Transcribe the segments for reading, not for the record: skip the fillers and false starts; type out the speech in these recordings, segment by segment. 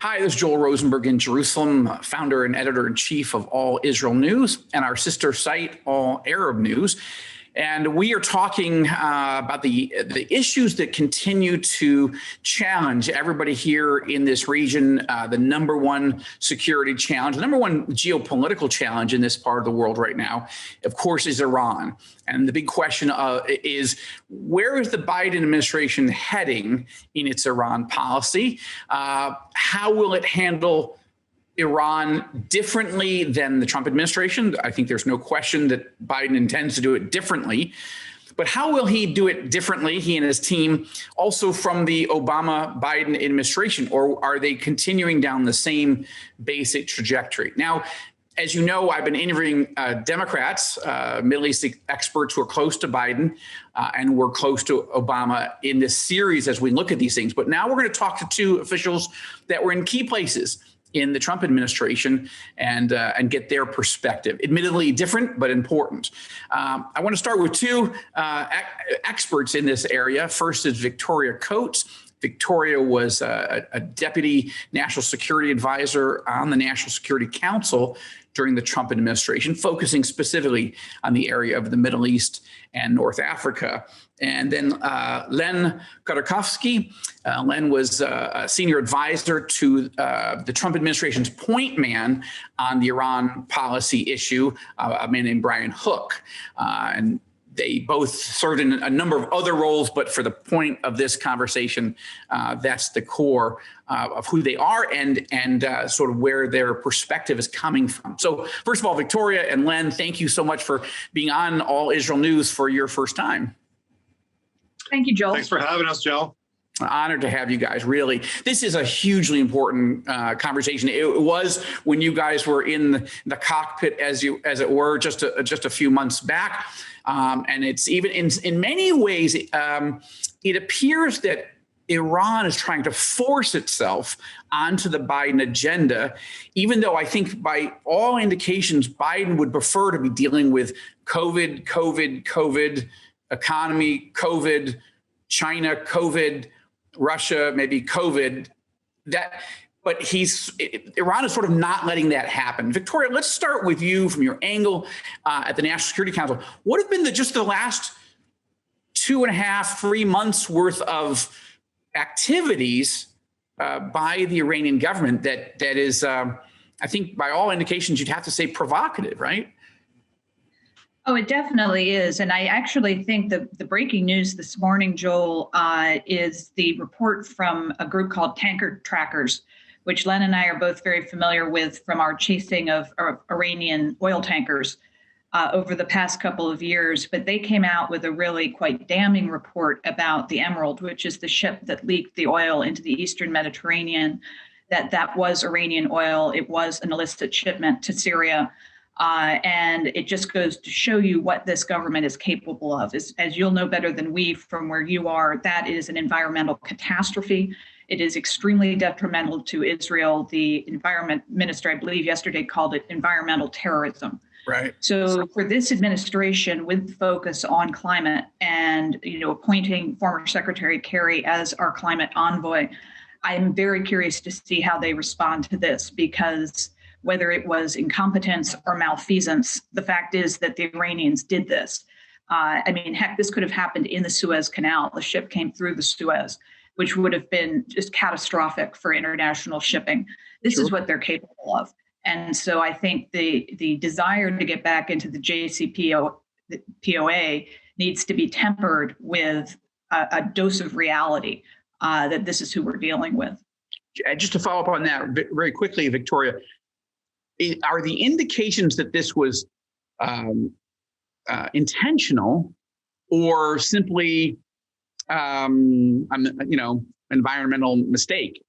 Hi, this is Joel Rosenberg in Jerusalem, founder and editor-in-chief of All Israel News and our sister site, All Arab News. And we are talking about the issues that continue to challenge everybody here in this region. The number one security challenge, the number one geopolitical challenge in this part of the world right now, of course, is Iran. And the big question is, where is the Biden administration heading in its Iran policy? How will it handle Iran differently than the Trump administration? I think there's no question that Biden intends to do it differently. But how will he do it differently, he and his team, also from the Obama-Biden administration? Or are they continuing down the same basic trajectory? Now, as you know, I've been interviewing Democrats, Middle East experts who are close to Biden and were close to Obama in this series as we look at these things. But now we're going to talk to two officials that were in key places in the Trump administration and get their perspective. Admittedly different, but important. I want to start with two experts in this area. First is Victoria Coates. Victoria was a deputy national security advisor on the National Security Council during the Trump administration, focusing specifically on the area of the Middle East and North Africa. And then Len Khodorkovsky. Len was a senior advisor to the Trump administration's point man on the Iran policy issue, a man named Brian Hook. And they both served in a number of other roles, but for the point of this conversation, that's the core of who they are and sort of where their perspective is coming from. So first of all, Victoria and Len, thank you so much for being on All Israel News for your first time. Thank you, Joel. Thanks for having us, Joe. Honored to have you guys, really. This is a hugely important conversation. It was when you guys were in the cockpit, as it were, just a few months back. And it's even in many ways, it appears that Iran is trying to force itself onto the Biden agenda, even though I think by all indications, Biden would prefer to be dealing with COVID, economy, COVID, China, COVID, Russia, maybe COVID, but Iran is sort of not letting that happen. Victoria, let's start with you from your angle at the National Security Council. What have been just the last 2.5, 3 months worth of activities by the Iranian government that is, I think by all indications, you'd have to say provocative, right? Oh, it definitely is. And I actually think that the breaking news this morning, Joel, is the report from a group called Tanker Trackers, which Len and I are both very familiar with from our chasing of Iranian oil tankers over the past couple of years. But they came out with a really quite damning report about the Emerald, which is the ship that leaked the oil into the Eastern Mediterranean, that was Iranian oil. It was an illicit shipment to Syria. And it just goes to show you what this government is capable of. As you'll know better than we from where you are, that is an environmental catastrophe. It is extremely detrimental to Israel. The environment minister, I believe yesterday, called it environmental terrorism. Right. So for this administration, with focus on climate and appointing former Secretary Kerry as our climate envoy, I'm very curious to see how they respond to this, because whether it was incompetence or malfeasance, the fact is that the Iranians did this. Heck, this could have happened in the Suez Canal. The ship came through the Suez, which would have been just catastrophic for international shipping. This is what they're capable of. And so I think the desire to get back into the JCPOA needs to be tempered with a dose of reality that this is who we're dealing with. Just to follow up on that very quickly, Victoria, are the indications that this was intentional or simply, environmental mistake?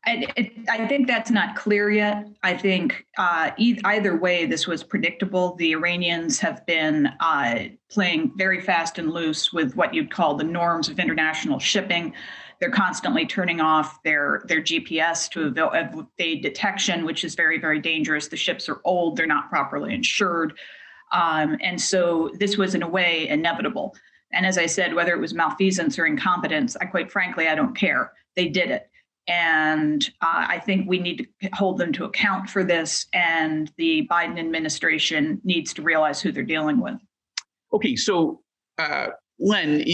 I think that's not clear yet. I think either way, this was predictable. The Iranians have been playing very fast and loose with what you'd call the norms of international shipping. They're constantly turning off their GPS to evade detection, which is very, very dangerous. The ships are old. They're not properly insured. And so this was, in a way, inevitable. And as I said, whether it was malfeasance or incompetence, quite frankly, I don't care. They did it. And I think we need to hold them to account for this, and the Biden administration needs to realize who they're dealing with. Okay, so Len,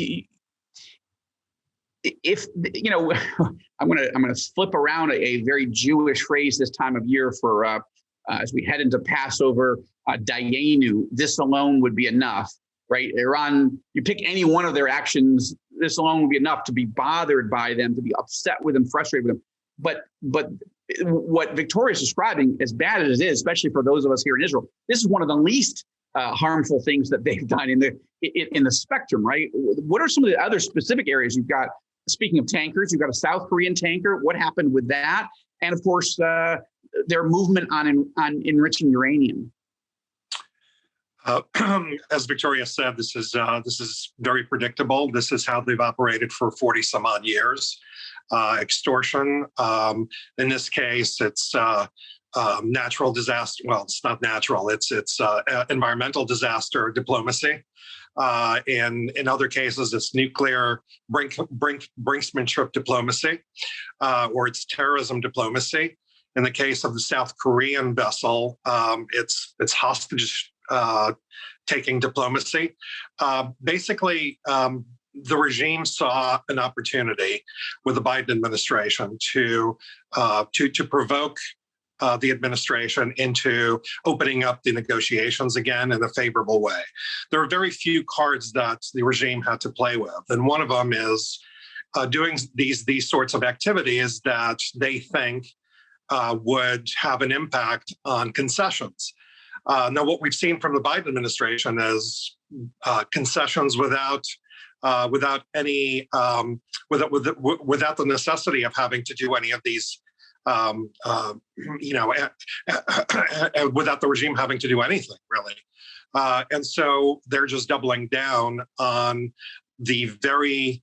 if you know, I'm gonna flip around a very Jewish phrase this time of year for as we head into Passover. Dayenu, this alone would be enough, right? Iran, you pick any one of their actions, this alone would be enough to be bothered by them, to be upset with them, frustrated with them. But what Victoria is describing, as bad as it is, especially for those of us here in Israel, this is one of the least harmful things that they've done in the spectrum, right? What are some of the other specific areas you've got? Speaking of tankers, you've got a South Korean tanker. What happened with that? And of course, their movement on enriching uranium. As Victoria said, this is very predictable. This is how they've operated for 40 some odd years. Extortion. In this case, it's natural disaster. Well, it's not natural. It's environmental disaster diplomacy. In other cases, it's nuclear brinksmanship diplomacy, or it's terrorism diplomacy. In the case of the South Korean vessel, it's hostage taking diplomacy. Basically, the regime saw an opportunity with the Biden administration to provoke the administration into opening up the negotiations again in a favorable way. There are very few cards that the regime had to play with, and one of them is doing these sorts of activities that they think would have an impact on concessions. Now, what we've seen from the Biden administration is concessions without any without the necessity of having to do any of these, without the regime having to do anything really, and so they're just doubling down on the very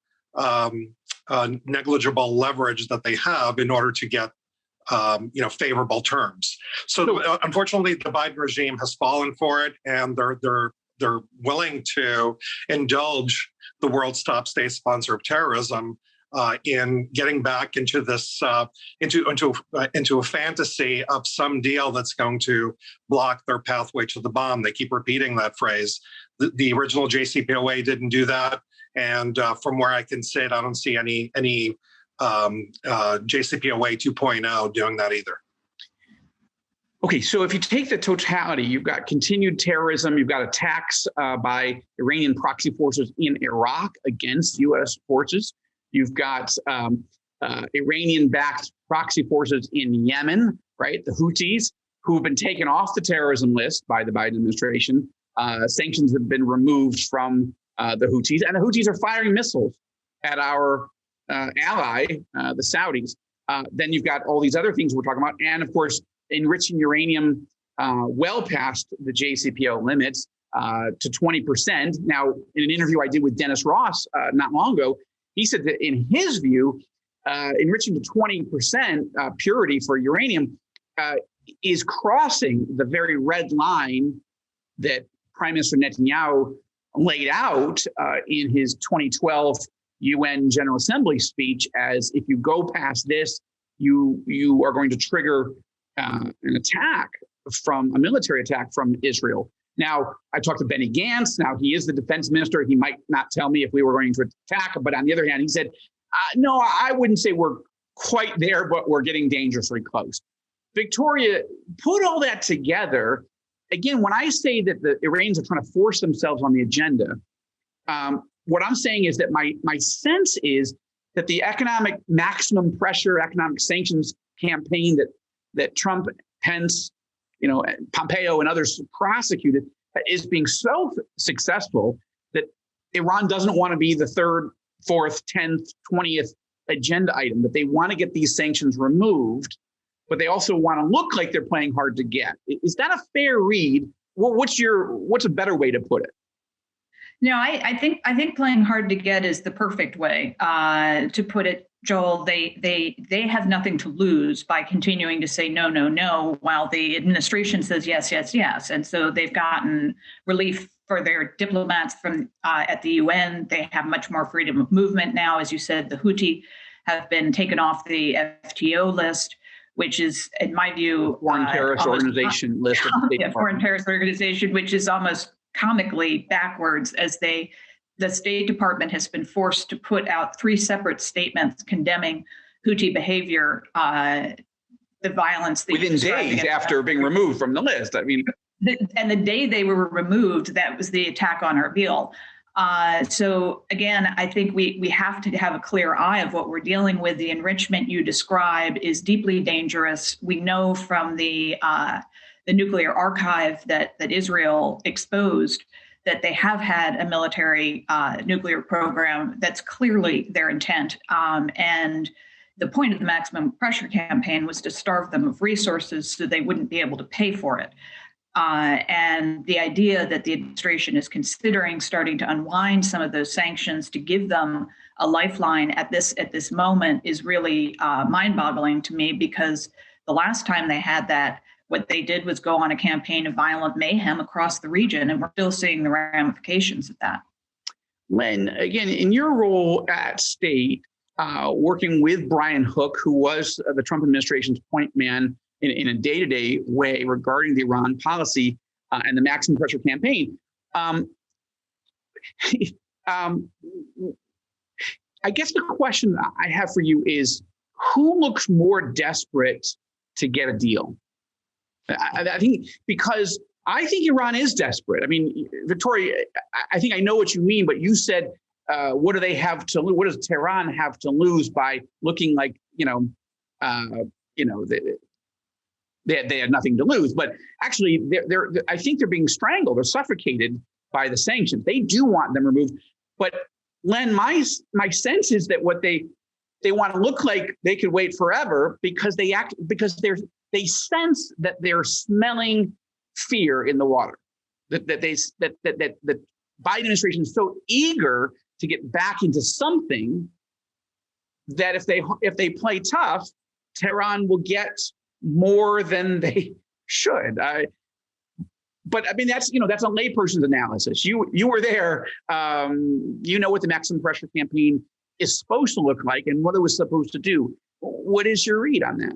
negligible leverage that they have in order to get favorable terms. So unfortunately, the Biden regime has fallen for it, and they're willing to indulge the world's top state sponsor of terrorism in getting back into this into a fantasy of some deal that's going to block their pathway to the bomb. They keep repeating that phrase. The original JCPOA didn't do that, and from where I can sit, I don't see any JCPOA 2.0 doing that either. Okay, so if you take the totality, you've got continued terrorism, you've got attacks by Iranian proxy forces in Iraq against U.S. forces. You've got Iranian-backed proxy forces in Yemen, right? The Houthis, who have been taken off the terrorism list by the Biden administration. Sanctions have been removed from the Houthis, and the Houthis are firing missiles at our ally, the Saudis. Then you've got all these other things we're talking about, and of course, enriching uranium well past the JCPO limits to 20%. Now, in an interview I did with Dennis Ross not long ago, he said that in his view, enriching to 20% purity for uranium is crossing the very red line that Prime Minister Netanyahu laid out in his 2012 UN General Assembly speech as, if you go past this, you are going to trigger an attack from a military attack from Israel. Now, I talked to Benny Gantz. Now, he is the defense minister. He might not tell me if we were going to attack, but on the other hand, he said, no, I wouldn't say we're quite there, but we're getting dangerously close. Victoria, put all that together. Again, when I say that the Iranians are trying to force themselves on the agenda, what I'm saying is that my sense is that the economic maximum pressure, economic sanctions campaign that Trump, Pence, Pompeo and others prosecuted is being so successful that Iran doesn't want to be the 3rd, 4th, 10th, 20th agenda item, that they want to get these sanctions removed, but they also want to look like they're playing hard to get. Is that a fair read? Well, what's a better way to put it? No, I think playing hard to get is the perfect way to put it, Joel. They have nothing to lose by continuing to say no, no, no, while the administration says yes, yes, yes. And so they've gotten relief for their diplomats from at the UN. They have much more freedom of movement now. As you said, the Houthi have been taken off the FTO list, which is, in my view, foreign terrorist organization list of the State Department. Foreign terrorist organization, which is almost comically backwards, as the State Department has been forced to put out 3 separate statements condemning Houthi behavior, the violence within days after being removed from the list. I mean, and the day they were removed, that was the attack on Erbil. So again, I think we have to have a clear eye of what we're dealing with. The enrichment you describe is deeply dangerous. We know from the nuclear archive that Israel exposed that they have had a military nuclear program. That's clearly their intent. And the point of the maximum pressure campaign was to starve them of resources so they wouldn't be able to pay for it. And the idea that the administration is considering starting to unwind some of those sanctions to give them a lifeline at this moment is really mind-boggling to me, because the last time they had that, what they did was go on a campaign of violent mayhem across the region, and we're still seeing the ramifications of that. Len, again, in your role at State, working with Brian Hook, who was the Trump administration's point man in a day-to-day way regarding the Iran policy and the maximum pressure campaign. I guess the question I have for you is, who looks more desperate to get a deal? I think, because I think Iran is desperate. I mean, Victoria, I think I know what you mean, but you said, what do they have to lose? What does Tehran have to lose by looking like, they had nothing to lose? But actually, I think they're being strangled or suffocated by the sanctions. They do want them removed. But Len, my sense is that what they want to look like they could wait forever, because they sense that they're smelling fear in the water. That the Biden administration is so eager to get back into something that if they play tough, Tehran will get more than they should. But I mean, that's a layperson's analysis. You were there. You know what the maximum pressure campaign is supposed to look like and what it was supposed to do. What is your read on that?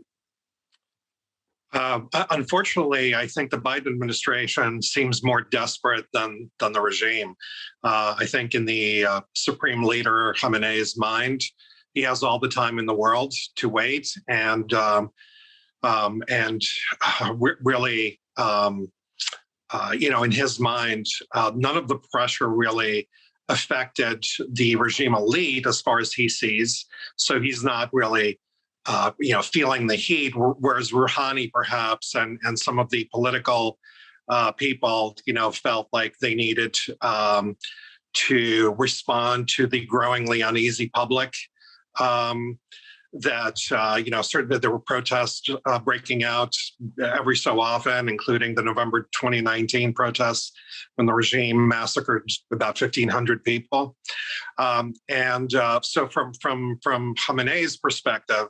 Unfortunately, I think the Biden administration seems more desperate than the regime. I think in the Supreme Leader Khamenei's mind, he has all the time in the world to wait, and really, in his mind, none of the pressure really affected the regime elite as far as he sees. So he's not really feeling the heat, whereas Rouhani perhaps and some of the political people, felt like they needed to respond to the growingly uneasy public. Certainly there were protests breaking out every so often, including the November 2019 protests when the regime massacred about 1,500 people. So from Khamenei's perspective,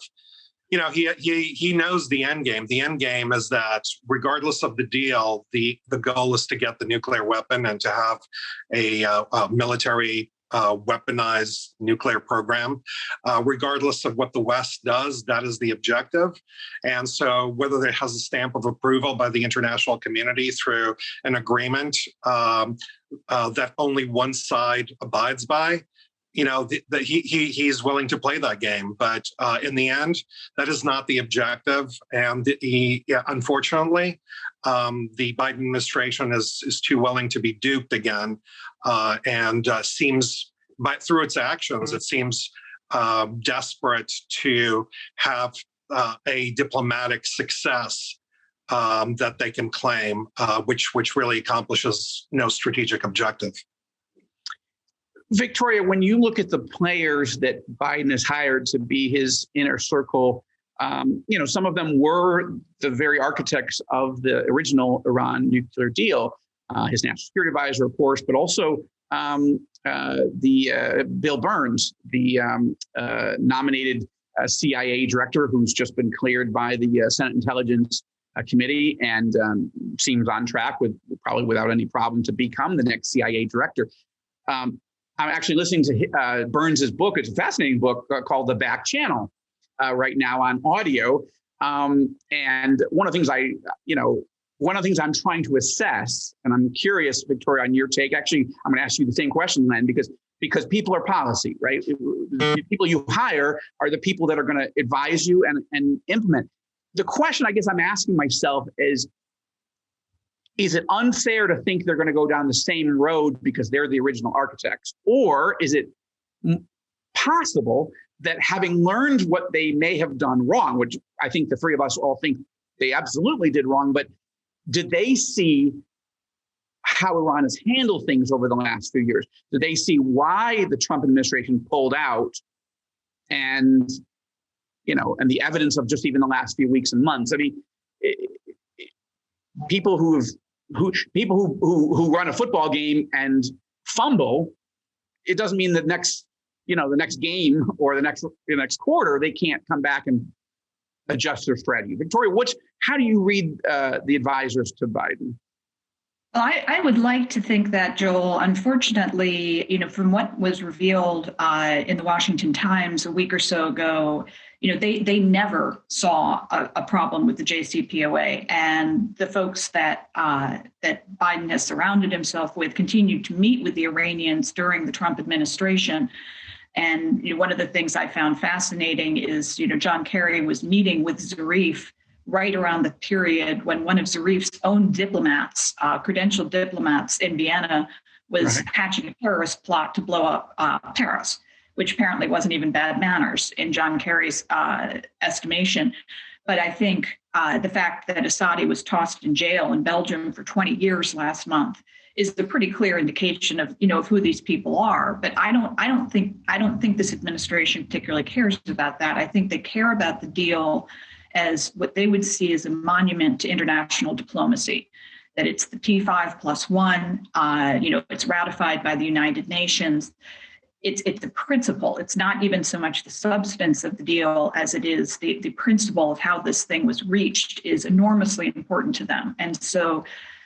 he knows the end game. The end game is that regardless of the deal, the goal is to get the nuclear weapon and to have a military weaponized nuclear program. Regardless of what the West does, that is the objective. And so whether it has a stamp of approval by the international community through an agreement that only one side abides by, he's willing to play that game. But in the end, that is not the objective. And unfortunately, the Biden administration is too willing to be duped again, and seems, through its actions, it seems desperate to have a diplomatic success that they can claim, which really accomplishes no strategic objective. Victoria, when you look at the players that Biden has hired to be his inner circle, some of them were the very architects of the original Iran nuclear deal, his national security advisor, of course, but also Bill Burns, the nominated CIA director who's just been cleared by the Senate Intelligence Committee and seems on track, with probably without any problem, to become the next CIA director. I'm actually listening to Burns's book. It's a fascinating book called The Back Channel right now on audio. And one of the things I'm trying to assess, and I'm curious, Victoria, on your take. Actually, I'm going to ask you the same question, Len, because people are policy, right? The people you hire are the people that are going to advise you and implement. The question I guess I'm asking myself is it unfair to think they're going to go down the same road because they're the original architects? Or is it possible that having learned what they may have done wrong, which I think the three of us all think they absolutely did wrong, but did they see how Iran has handled things over the last few years? Did they see why the Trump administration pulled out and the evidence of just even the last few weeks and months? I mean, people who run a football game and fumble, it doesn't mean that the next game or the next quarter, they can't come back and adjust their strategy. Victoria, how do you read the advisors to Biden? Well, I would like to think that, Joel, unfortunately, from what was revealed in the Washington Times a week or so ago, they never saw a problem with the JCPOA, and the folks that Biden has surrounded himself with continued to meet with the Iranians during the Trump administration. And one of the things I found fascinating is, John Kerry was meeting with Zarif right around the period when one of Zarif's own diplomats, credentialed diplomats in Vienna, was hatching a terrorist plot to blow up Paris, which apparently wasn't even bad manners in John Kerry's estimation. But I think the fact that Assadi was tossed in jail in Belgium for 20 years last month is the pretty clear indication of who these people are. But I don't think this administration particularly cares about that. I think they care about the deal as what they would see as a monument to international diplomacy, that it's the P5+1, it's ratified by the United Nations. It's the principle. It's not even so much the substance of the deal as it is the principle of how this thing was reached is enormously important to them. And so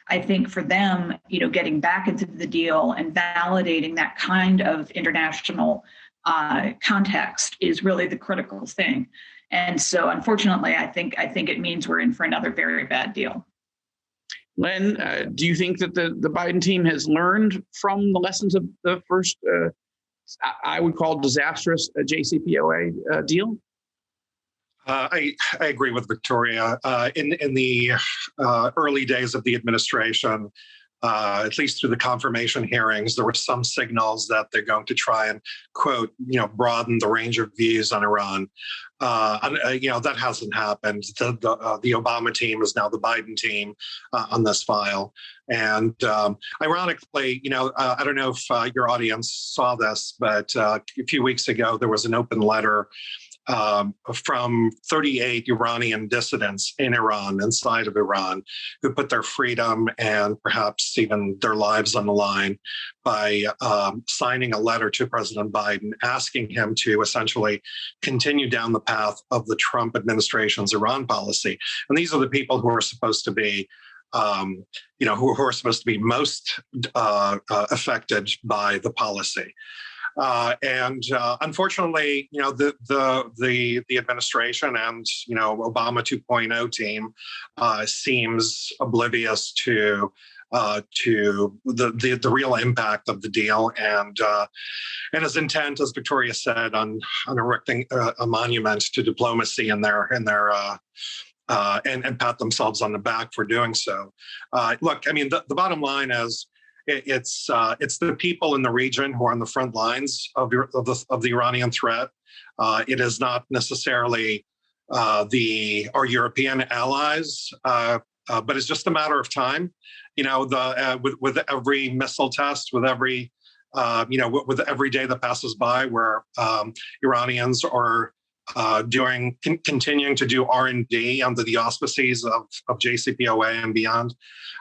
I think for them, getting back into the deal and validating that kind of international context is really the critical thing. And so, unfortunately, I think it means we're in for another very bad deal. Len, do you think that the Biden team has learned from the lessons of the first, I would call disastrous JCPOA deal? I agree with Victoria. In the early days of the administration, at least through the confirmation hearings, there were some signals that they're going to try and, quote, broaden the range of views on Iran. That hasn't happened. The Obama team is now the Biden team on this file. And ironically, I don't know if your audience saw this, but a few weeks ago, there was an open letter from 38 Iranian dissidents in Iran, inside of Iran, who put their freedom and perhaps even their lives on the line by signing a letter to President Biden, asking him to essentially continue down the path of the Trump administration's Iran policy. And these are the people who are supposed to be who are supposed to be most affected by the policy. Unfortunately, the administration and Obama 2.0 team seems oblivious to the real impact of the deal and his intent, as Victoria said, on erecting a monument to diplomacy and pat themselves on the back for doing so. Look, I mean, the bottom line is, it's the people in the region who are on the front lines of the Iranian threat. It is not necessarily our European allies, but it's just a matter of time. With every missile test, with every with every day that passes by, where Iranians are continuing to do R&D under the auspices of JCPOA and beyond.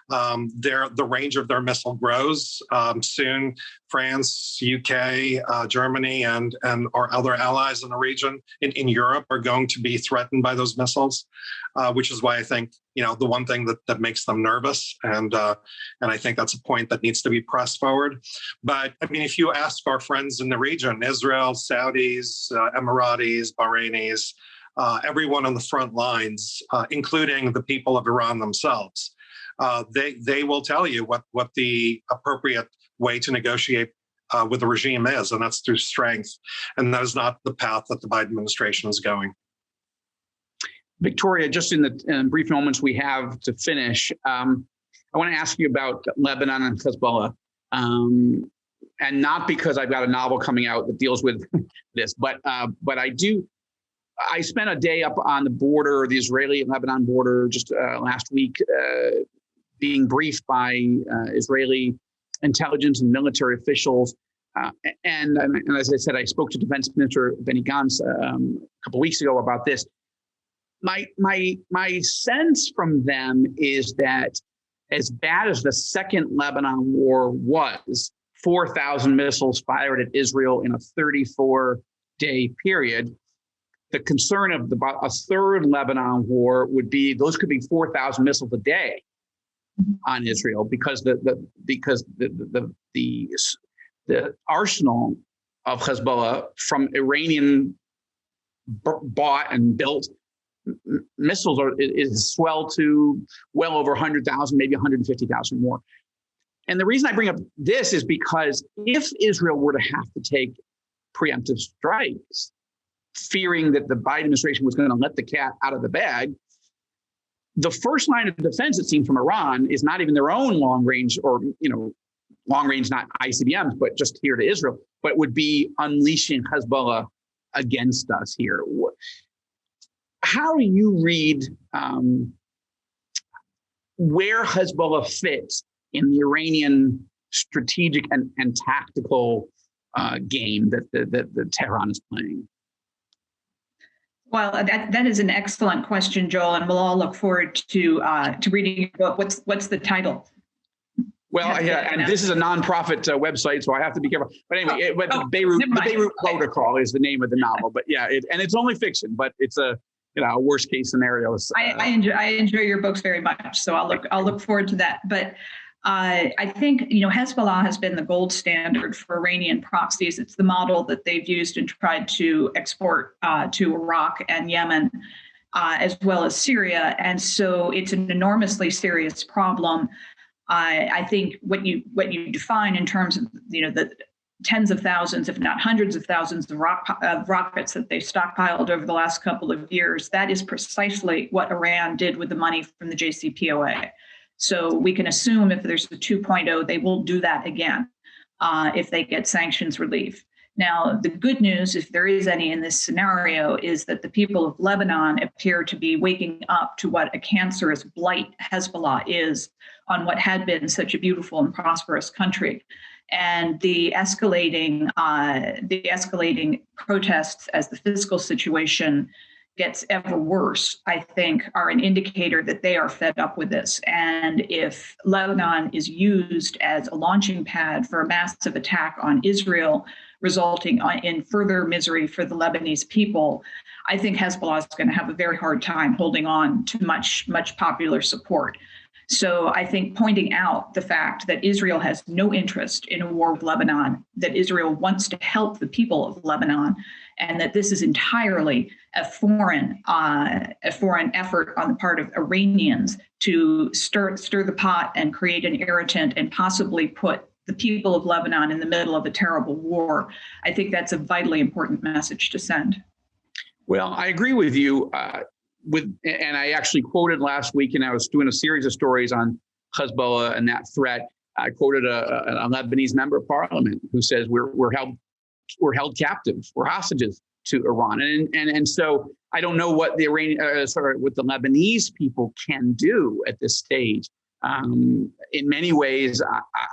The range of their missile grows. Soon, France, UK, Germany, and our other allies in the region in Europe are going to be threatened by those missiles, which is why I think, the one thing that makes them nervous, and I think that's a point that needs to be pressed forward. But I mean, if you ask our friends in the region, Israel, Saudis, Emiratis, Bahrainis, everyone on the front lines, including the people of Iran themselves, they will tell you what the appropriate way to negotiate with the regime is, and that's through strength. And that is not the path that the Biden administration is going. Victoria, just in the brief moments we have to finish, I want to ask you about Lebanon and Hezbollah. And not because I've got a novel coming out that deals with this, but I spent a day up on the border, the Israeli-Lebanon border, just last week, being briefed by Israeli intelligence and military officials. And as I said, I spoke to Defense Minister Benny Gantz a couple of weeks ago about this. My sense from them is that as bad as the second Lebanon war was, 4,000 missiles fired at Israel in a 34-day period, the concern of about a third Lebanon war would be those could be 4,000 missiles a day on Israel, because the arsenal of Hezbollah from Iranian bought and built missiles is swelled to well over 100,000, maybe 150,000 more. And the reason I bring up this is because if Israel were to have to take preemptive strikes, fearing that the Biden administration was going to let the cat out of the bag, the first line of defense, it seems, from Iran is not even their own long range, or, long range, not ICBMs, but just here to Israel, but would be unleashing Hezbollah against us here. How do you read where Hezbollah fits in the Iranian strategic and tactical game that Tehran is playing? Well, that is an excellent question, Joel, and we'll all look forward to reading your book. What's the title? Well, yeah, and this is a nonprofit website, so I have to be careful. But anyway, the Beirut Protocol is the name of the novel. But yeah, and it's only fiction, but it's a worst case scenario. I enjoy your books very much, so I'll look forward to that. But I think Hezbollah has been the gold standard for Iranian proxies. It's the model that they've used and tried to export to Iraq and Yemen, as well as Syria. And so it's an enormously serious problem. I think what you define in terms of the tens of thousands, if not hundreds of thousands of rockets that they've stockpiled over the last couple of years, that is precisely what Iran did with the money from the JCPOA. So we can assume if there's a 2.0, they will do that again if they get sanctions relief. Now, the good news, if there is any in this scenario, is that the people of Lebanon appear to be waking up to what a cancerous blight Hezbollah is on what had been such a beautiful and prosperous country. And the escalating protests as the fiscal situation gets ever worse, I think, are an indicator that they are fed up with this. And if Lebanon is used as a launching pad for a massive attack on Israel, resulting in further misery for the Lebanese people, I think Hezbollah is going to have a very hard time holding on to much popular support. So I think pointing out the fact that Israel has no interest in a war with Lebanon, that Israel wants to help the people of Lebanon, and that this is entirely a foreign effort on the part of Iranians to stir the pot and create an irritant and possibly put the people of Lebanon in the middle of a terrible war. I think that's a vitally important message to send. Well, I agree with you. And I actually quoted last week, and I was doing a series of stories on Hezbollah and that threat. I quoted a Lebanese member of parliament who says we're held captive, we're hostages to Iran, and so I don't know what the what the Lebanese people can do at this stage. In many ways,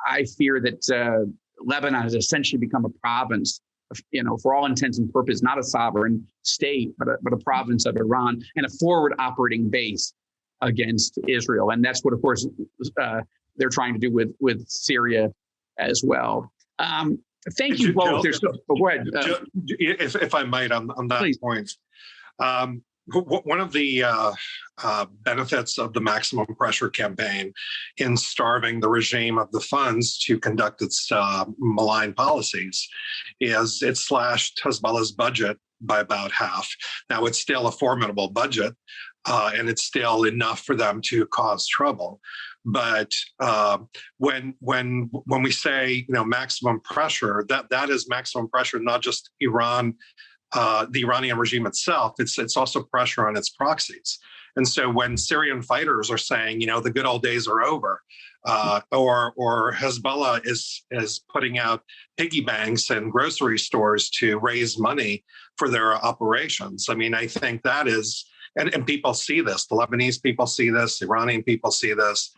I fear that Lebanon has essentially become a province, for all intents and purposes, not a sovereign state, but a province of Iran and a forward operating base against Israel. And that's what, of course, they're trying to do with Syria as well. Thank you both. Go ahead. If I might, on that Please. point. One of the benefits of the maximum pressure campaign in starving the regime of the funds to conduct its malign policies is it slashed Hezbollah's budget by about half. Now, it's still a formidable budget, and it's still enough for them to cause trouble. But when we say maximum pressure, that is maximum pressure, not just Iran. The Iranian regime itself, it's also pressure on its proxies. And so when Syrian fighters are saying, the good old days are over, or Hezbollah is putting out piggy banks and grocery stores to raise money for their operations, I mean, I think that is, and people see this, the Lebanese people see this, Iranian people see this.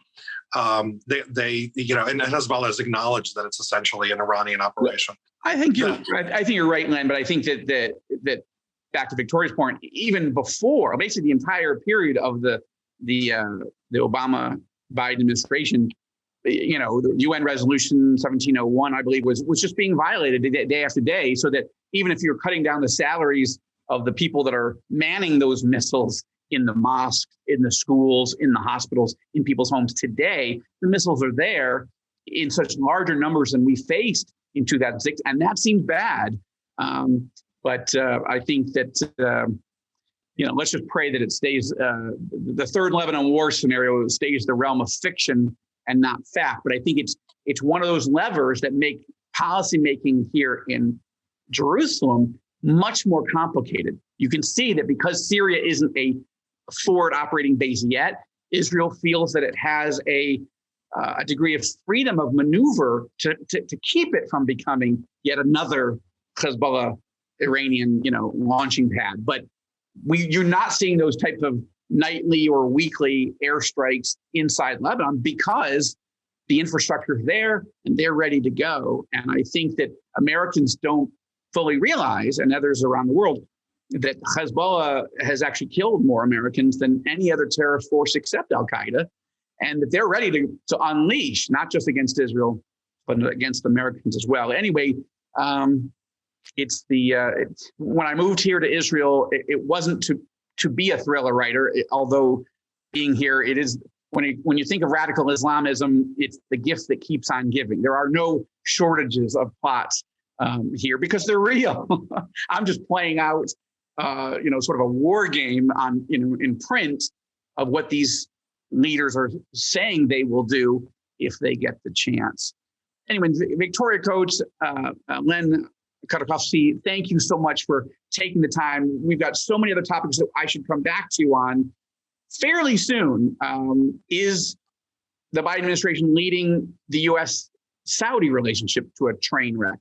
And Hezbollah has acknowledged that it's essentially an Iranian operation. I think you're right, Len. But I think that back to Victoria's point, even before, basically the entire period of the Obama Biden administration, the UN resolution 1701, I believe, was just being violated day after day. So that even if you're cutting down the salaries of the people that are manning those missiles in the mosques, in the schools, in the hospitals, in people's homes today, the missiles are there in such larger numbers than we faced in 2006, and that seems bad. But I think that, let's just pray that it stays, the third Lebanon war scenario stays the realm of fiction and not fact. But I think it's one of those levers that make policymaking here in Jerusalem much more complicated. You can see that because Syria isn't a forward operating base yet, Israel feels that it has a degree of freedom of maneuver to keep it from becoming yet another Hezbollah Iranian, launching pad. But you're not seeing those types of nightly or weekly airstrikes inside Lebanon because the infrastructure is there and they're ready to go. And I think that Americans don't fully realize, and others around the world, that Hezbollah has actually killed more Americans than any other terrorist force except Al-Qaeda, and that they're ready to unleash, not just against Israel, but against Americans as well. Anyway, when I moved here to Israel, it wasn't to be a thriller writer, although being here, it is, when you think of radical Islamism, it's the gift that keeps on giving. There are no shortages of plots here because they're real. I'm just playing out, sort of a war game on, in print of what these leaders are saying they will do if they get the chance. Anyway, Victoria Coates, Len Khodorkovsky, thank you so much for taking the time. We've got so many other topics that I should come back to you on fairly soon. Is the Biden administration leading the U.S.-Saudi relationship to a train wreck?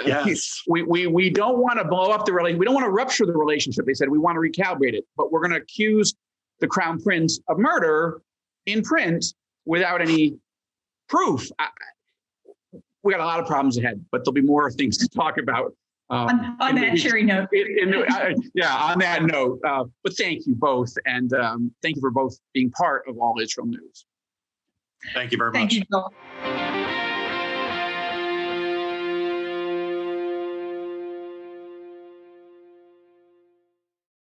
Yes. We don't want to blow up the relationship. We don't want to rupture the relationship. They said we want to recalibrate it, but we're going to accuse the Crown Prince of murder in print without any proof. We got a lot of problems ahead, but there'll be more things to talk about. On that cheery note. On that note. But thank you both, and thank you for both being part of All Israel News. Thank you very much. Thank you, Joel.